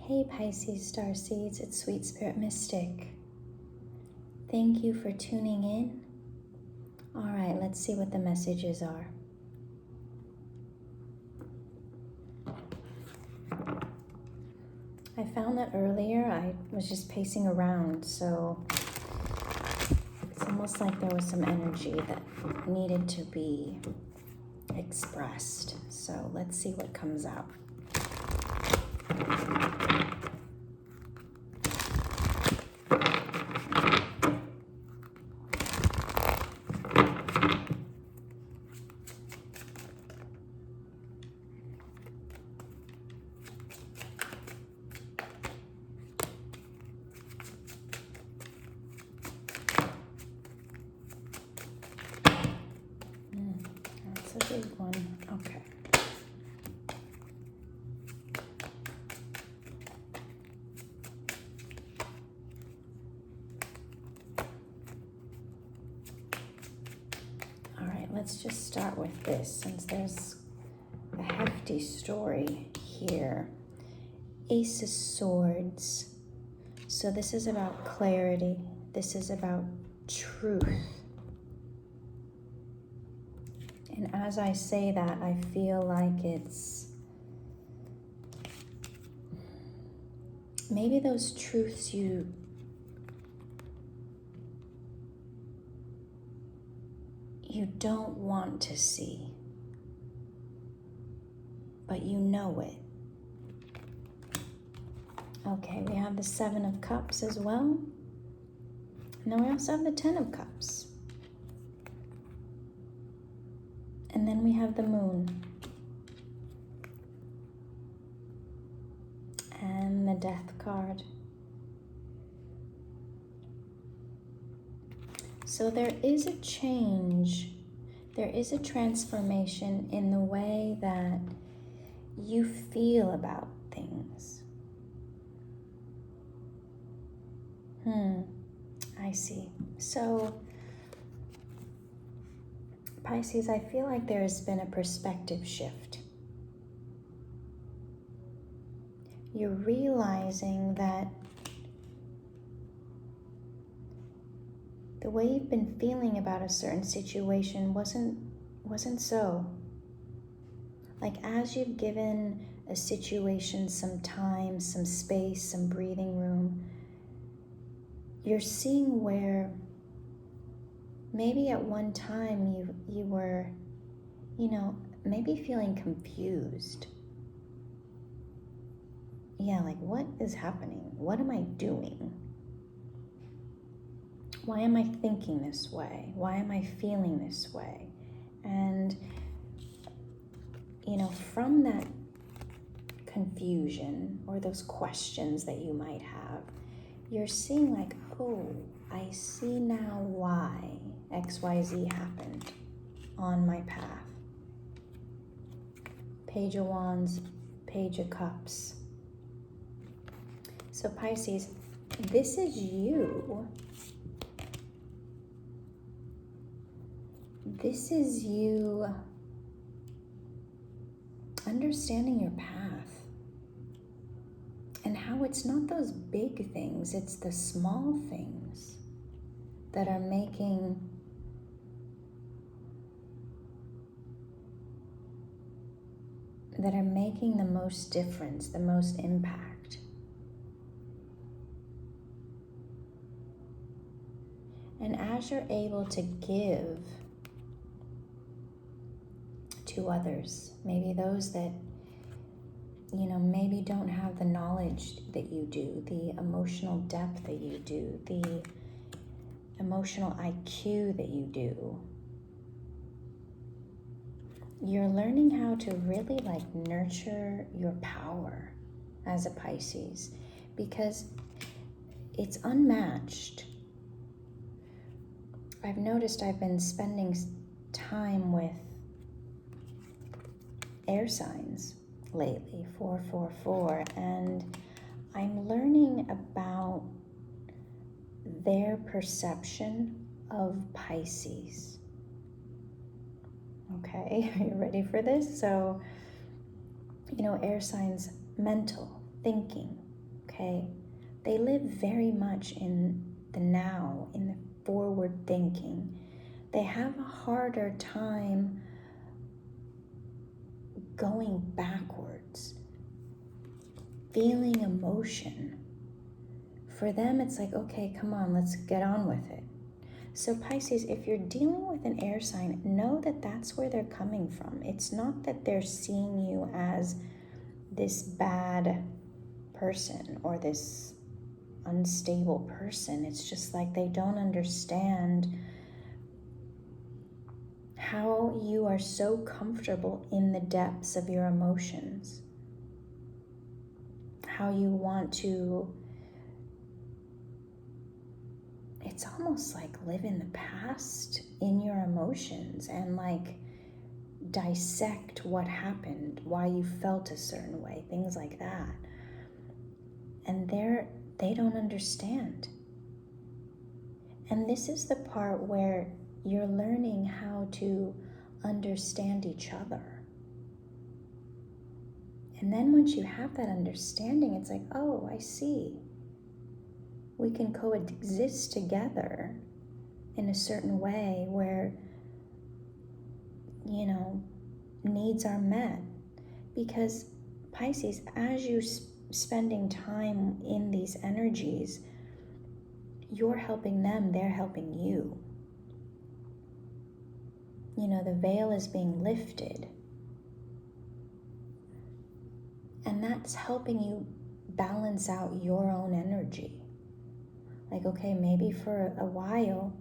Hey Pisces Starseeds, it's Sweet Spirit Mystic. Thank you for tuning in. All right, let's see what the messages are. I found that earlier I was just pacing around, so it's almost like there was some energy that needed to be expressed. So let's see what comes out. That's a big one. Okay. All right, let's just start with this since there's a hefty story here. Ace of Swords. So this is about clarity. This is about truth. And as I say that, I feel like it's maybe those truths you don't want to see, but you know it. Okay, we have the Seven of Cups as well. And then we also have the Ten of Cups. And then we have the Moon. And the Death card. So there is a change. There is a transformation in the way that you feel about things. I see. So, Pisces, I feel like there's been a perspective shift. You're realizing that the way you've been feeling about a certain situation wasn't so. Like as you've given a situation some time, some space, some breathing room, you're seeing where maybe at one time you were, maybe feeling confused. Yeah, like what is happening? What am I doing? Why am I thinking this way? Why am I feeling this way? And, from that confusion or those questions that you might have, you're seeing like, oh, I see now why XYZ happened on my path. Page of Wands, Page of Cups. So Pisces, this is you. This is you understanding your path. And how it's not those big things, it's the small things that are making the most difference, the most impact. And as you're able to give to others, maybe those that maybe don't have the knowledge that you do, the emotional depth that you do, the emotional IQ that you do. You're learning how to really nurture your power as a Pisces because it's unmatched. I've noticed I've been spending time with air signs lately, 444, and I'm learning about their perception of Pisces. Okay, are you ready for this? So, air signs, mental, thinking, okay? They live very much in the now, in the forward thinking. They have a harder time going backwards, feeling emotion. For them, it's like, okay, come on, let's get on with it. So Pisces, if you're dealing with an air sign, know that that's where they're coming from. It's not that they're seeing you as this bad person or this unstable person. It's just like they don't understand how you are so comfortable in the depths of your emotions, how you want to, it's almost like live in the past in your emotions and like dissect what happened, why you felt a certain way, things like that. And they don't understand. And this is the part where you're learning how to understand each other. And then once you have that understanding, it's like, oh, I see. We can coexist together in a certain way where, needs are met. Because Pisces, as you're spending time in these energies, you're helping them, they're helping you. The veil is being lifted. And that's helping you balance out your own energy. Like, okay, maybe for a while,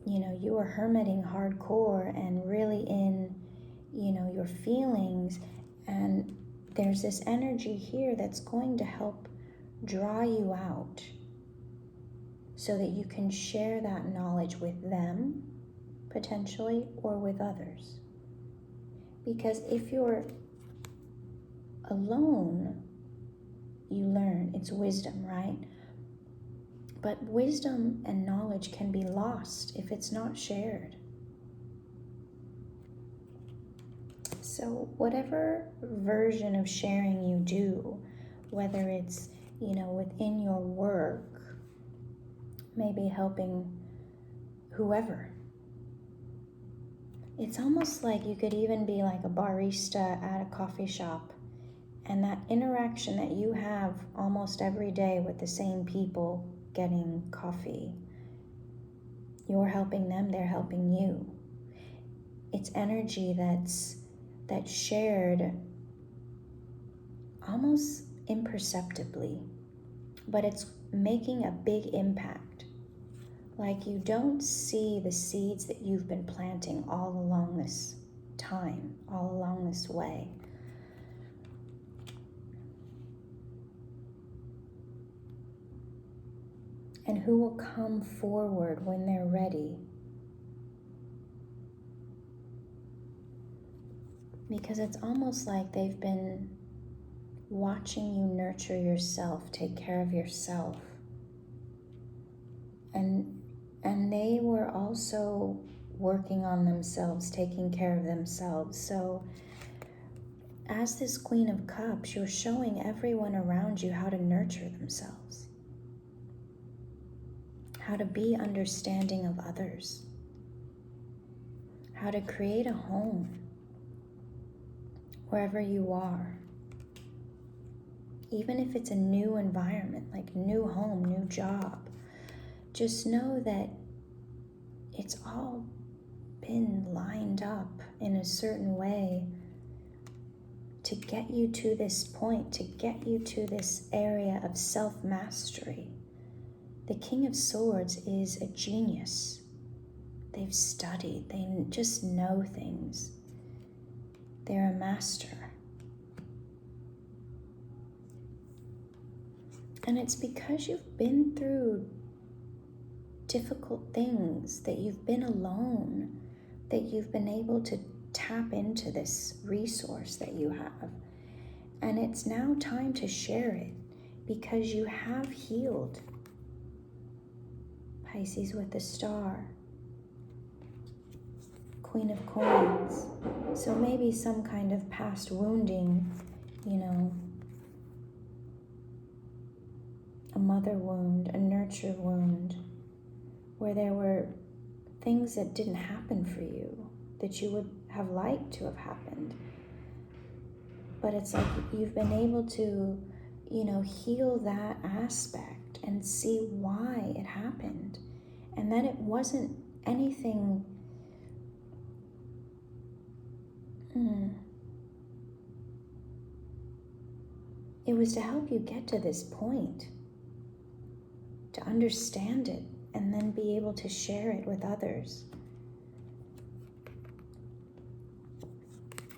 you were hermiting hardcore and really in, your feelings. And there's this energy here that's going to help draw you out so that you can share that knowledge with them, potentially, or with others. Because if you're alone, you learn. It's wisdom, right? But wisdom and knowledge can be lost if it's not shared. So whatever version of sharing you do, whether it's, within your work, maybe helping whoever. It's almost like you could even be like a barista at a coffee shop, and that interaction that you have almost every day with the same people getting coffee, you're helping them, they're helping you. It's energy that's shared almost imperceptibly, but it's making a big impact. Like you don't see the seeds that you've been planting all along this time, all along this way. And who will come forward when they're ready. Because it's almost like they've been watching you nurture yourself, take care of yourself. And they were also working on themselves, taking care of themselves. So as this Queen of Cups, you're showing everyone around you how to nurture themselves, how to be understanding of others, how to create a home wherever you are. Even if it's a new environment, like new home, new job, just know that it's all been lined up in a certain way to get you to this point, to get you to this area of self-mastery. The King of Swords is a genius. They've studied, they just know things. They're a master. And it's because you've been through difficult things, that you've been alone, that you've been able to tap into this resource that you have. And it's now time to share it because you have healed. Pisces with the star. Queen of Coins. So maybe some kind of past wounding, a mother wound, a nurture wound, where there were things that didn't happen for you that you would have liked to have happened. But it's like you've been able to, heal that aspect and see why it happened. And that it wasn't anything it was to help you get to this point, to understand it, and then be able to share it with others.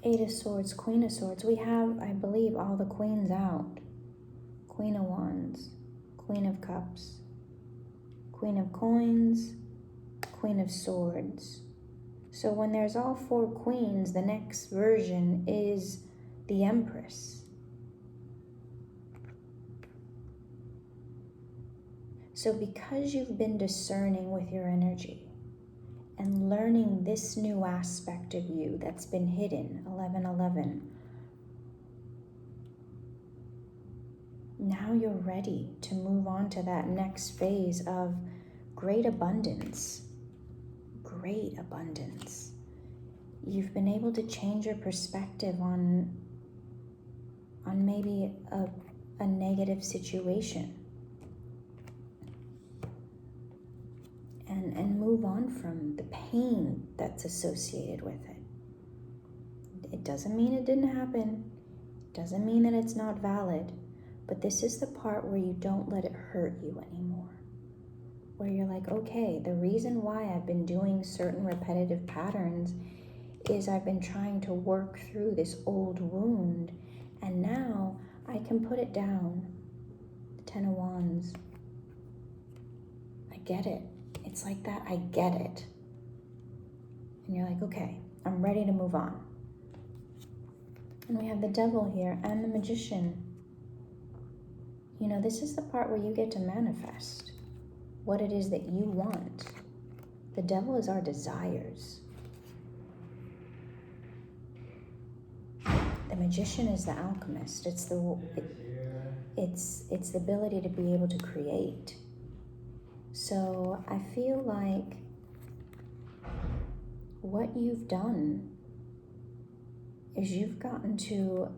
Eight of Swords, Queen of Swords. We have, I believe, all the queens out. Queen of Wands, Queen of Cups, Queen of Coins, Queen of Swords. So when there's all four queens, the next version is the Empress. So because you've been discerning with your energy and learning this new aspect of you that's been hidden, 1111, now you're ready to move on to that next phase of great abundance. Great abundance. You've been able to change your perspective on maybe a negative situation. And move on from the pain that's associated with it. It doesn't mean it didn't happen. It doesn't mean that it's not valid. But this is the part where you don't let it hurt you anymore. Where you're like, okay, the reason why I've been doing certain repetitive patterns is I've been trying to work through this old wound, and now I can put it down. The Ten of Wands. I get it. It's like that, I get it. And you're like, okay, I'm ready to move on. And we have the Devil here and the Magician. This is the part where you get to manifest what it is that you want. The Devil is our desires. The Magician is the alchemist. It's the ability to be able to create. So I feel like what you've done is you've gotten to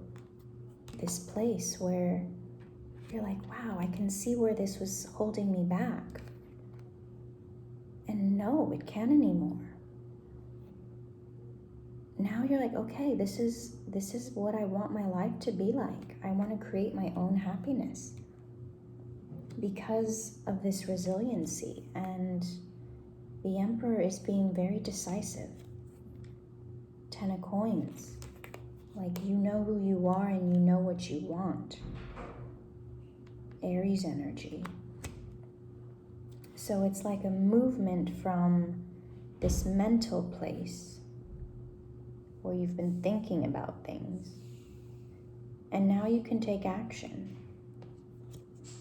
this place where you're like, wow, I can see where this was holding me back. And no, it can't anymore. Now you're like, okay, this is what I want my life to be like. I want to create my own happiness because of this resiliency. And the Emperor is being very decisive. Ten of Coins. Like, you know who you are and you know what you want. Aries energy. So it's like a movement from this mental place where you've been thinking about things, and now you can take action.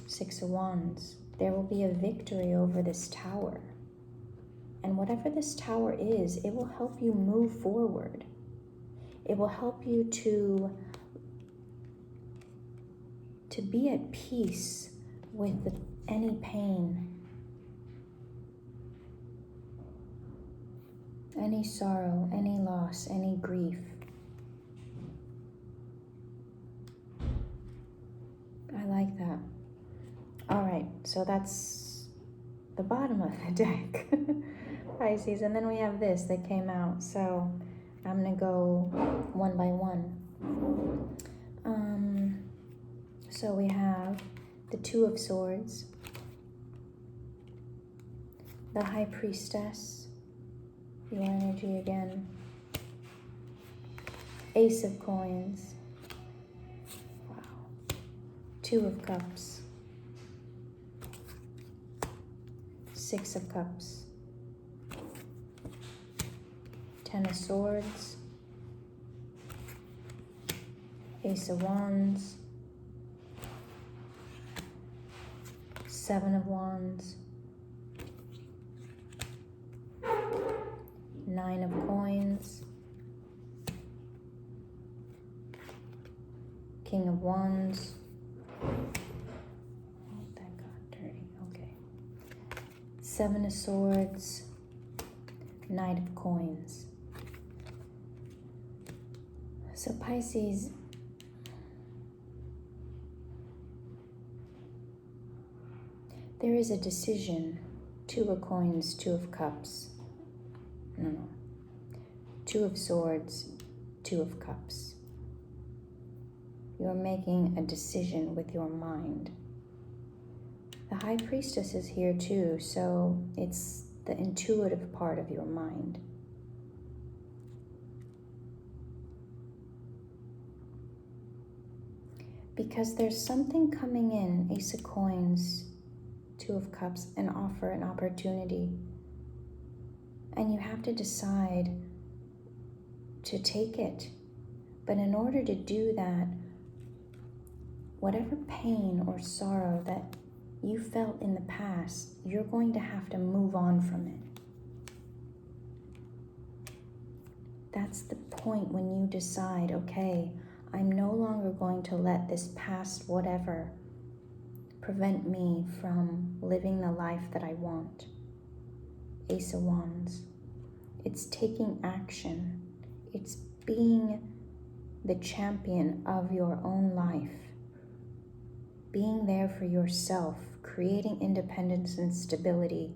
Six of Wands. There will be a victory over this tower. And whatever this tower is, it will help you move forward. It will help you to be at peace with any pain, any sorrow, any loss, any grief. I like that. All right, so that's the bottom of the deck, Pisces. And then we have this that came out. So I'm going to go one by one. So we have the Two of Swords, the High Priestess, your energy again, Ace of Coins, wow, Two of Cups, Six of Cups, Ten of Swords, Ace of Wands, Seven of Wands, Nine of Coins, King of Wands, oh, thank God, Seven of Swords, Knight of Coins. So Pisces, there is a decision. Two of Coins, Two of Cups. No. Two of Swords, Two of Cups. You're making a decision with your mind. The High Priestess is here too, so it's the intuitive part of your mind. Because there's something coming in, Ace of Coins, Two of Cups, an offer, an opportunity. And you have to decide to take it. But in order to do that, whatever pain or sorrow that you felt in the past, you're going to have to move on from it. That's the point when you decide, okay, I'm no longer going to let this past whatever prevent me from living the life that I want. Ace of Wands. It's taking action. It's being the champion of your own life. Being there for yourself, creating independence and stability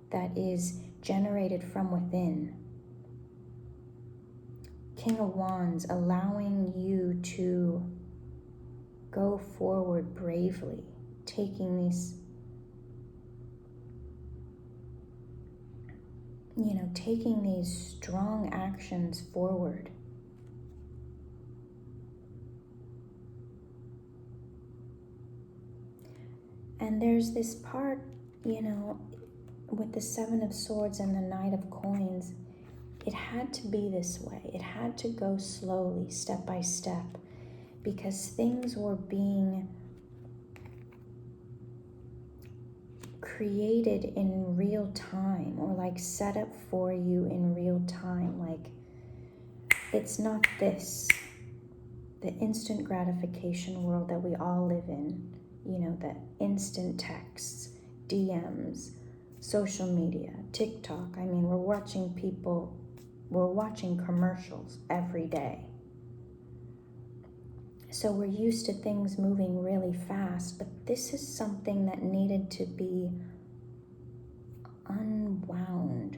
that is generated from within. King of Wands, allowing you to go forward bravely, taking these, taking these strong actions forward. And there's this part, with the Seven of Swords and the Knight of Coins, it had to be this way. It had to go slowly, step by step, because things were being created in real time, or like set up for you in real time. Like, it's not the instant gratification world that we all live in, the instant texts, DMs, social media, TikTok. I mean, we're watching commercials every day. So we're used to things moving really fast, but this is something that needed to be unwound,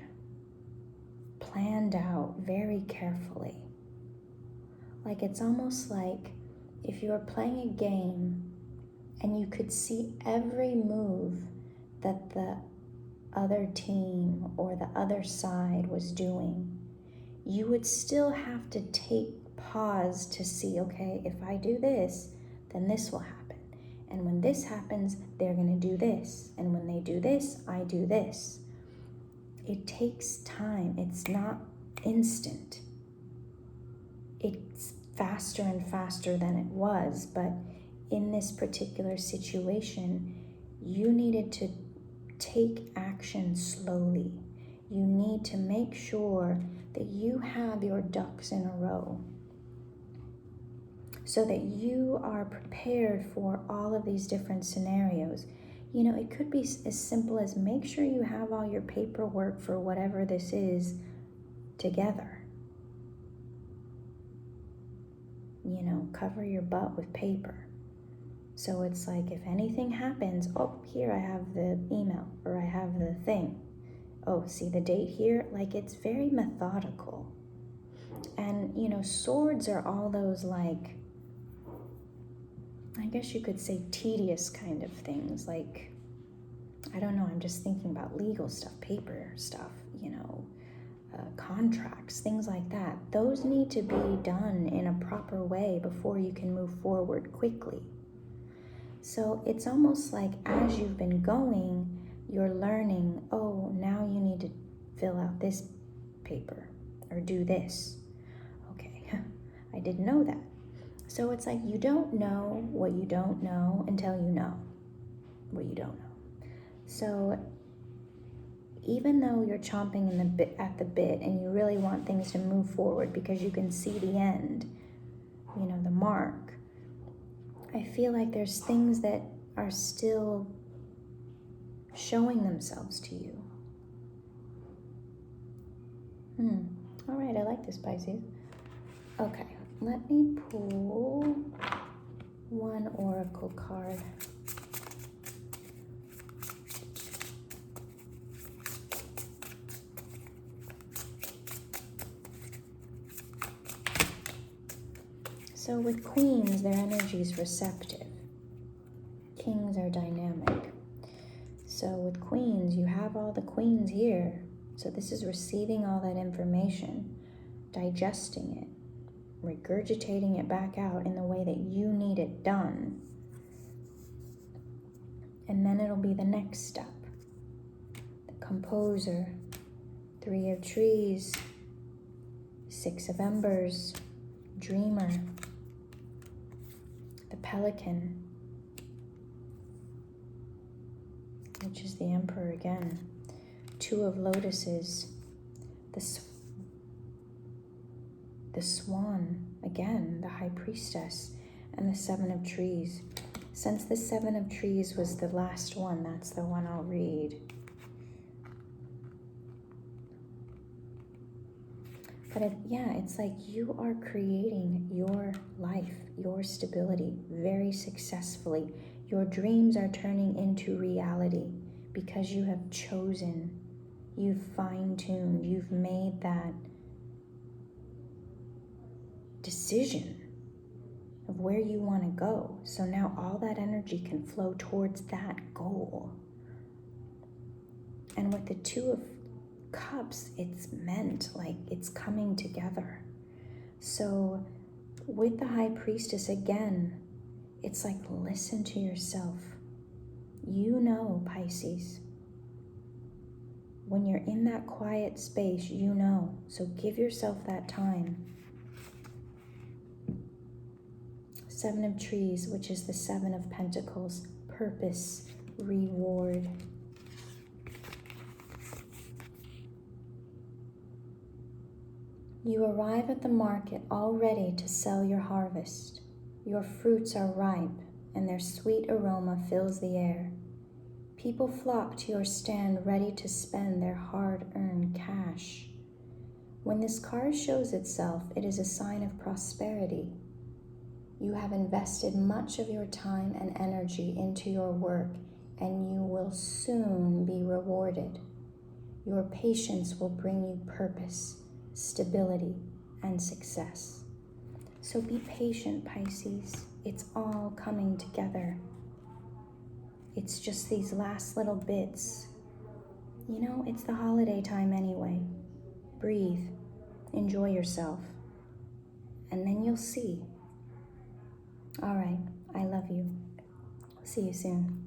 planned out very carefully. Like, it's almost like if you were playing a game and you could see every move that the other team or the other side was doing, you would still have to pause to see, okay, if I do this, then this will happen. And when this happens, they're going to do this. And when they do this, I do this. It takes time. It's not instant. It's faster and faster than it was, but in this particular situation, you needed to take action slowly. You need to make sure that you have your ducks in a row so that you are prepared for all of these different scenarios. It could be as simple as make sure you have all your paperwork for whatever this is together. Cover your butt with paper. So it's like, if anything happens, oh, here I have the email, or I have the thing. Oh, see the date here? Like, it's very methodical. And, swords are all those, like, I guess you could say tedious kind of things. Like, I don't know, I'm just thinking about legal stuff, paper stuff, contracts, things like that. Those need to be done in a proper way before you can move forward quickly. So it's almost like as you've been going, you're learning, oh, now you need to fill out this paper or do this. Okay, I didn't know that. So it's like you don't know what you don't know until you know what you don't know. So even though you're chomping at the bit and you really want things to move forward because you can see the end, the mark, I feel like there's things that are still showing themselves to you. All right, I like this, Pisces. Okay, let me pull one oracle card. So with queens, their energy is receptive. Kings are dynamic. So with queens, you have all the queens here. So this is receiving all that information, digesting it, regurgitating it back out in the way that you need it done. And then it'll be the next step. The composer, 3 of trees, 6 of embers, dreamer, the pelican, which is the emperor again, 2 of lotuses, the swan, again, the high priestess, and the 7 of trees. Since the 7 of trees was the last one, that's the one I'll read. But it's like you are creating your life, your stability very successfully. Your dreams are turning into reality because you have chosen, you've fine-tuned, you've made that decision of where you want to go. So now all that energy can flow towards that goal. And with the 2 of Cups, it's meant, like it's coming together. So with the high priestess, again, it's like listen to yourself. You know, Pisces, when you're in that quiet space, you know. So give yourself that time. 7 of trees, which is the 7 of pentacles, purpose, reward. You arrive at the market all ready to sell your harvest. Your fruits are ripe, and their sweet aroma fills the air. People flock to your stand ready to spend their hard-earned cash. When this card shows itself, it is a sign of prosperity. You have invested much of your time and energy into your work, and you will soon be rewarded. Your patience will bring you purpose, stability, and success. So be patient, Pisces. It's all coming together. It's just these last little bits. You know, it's the holiday time anyway. Breathe, enjoy yourself, and then you'll see. All right, I love you. See you soon.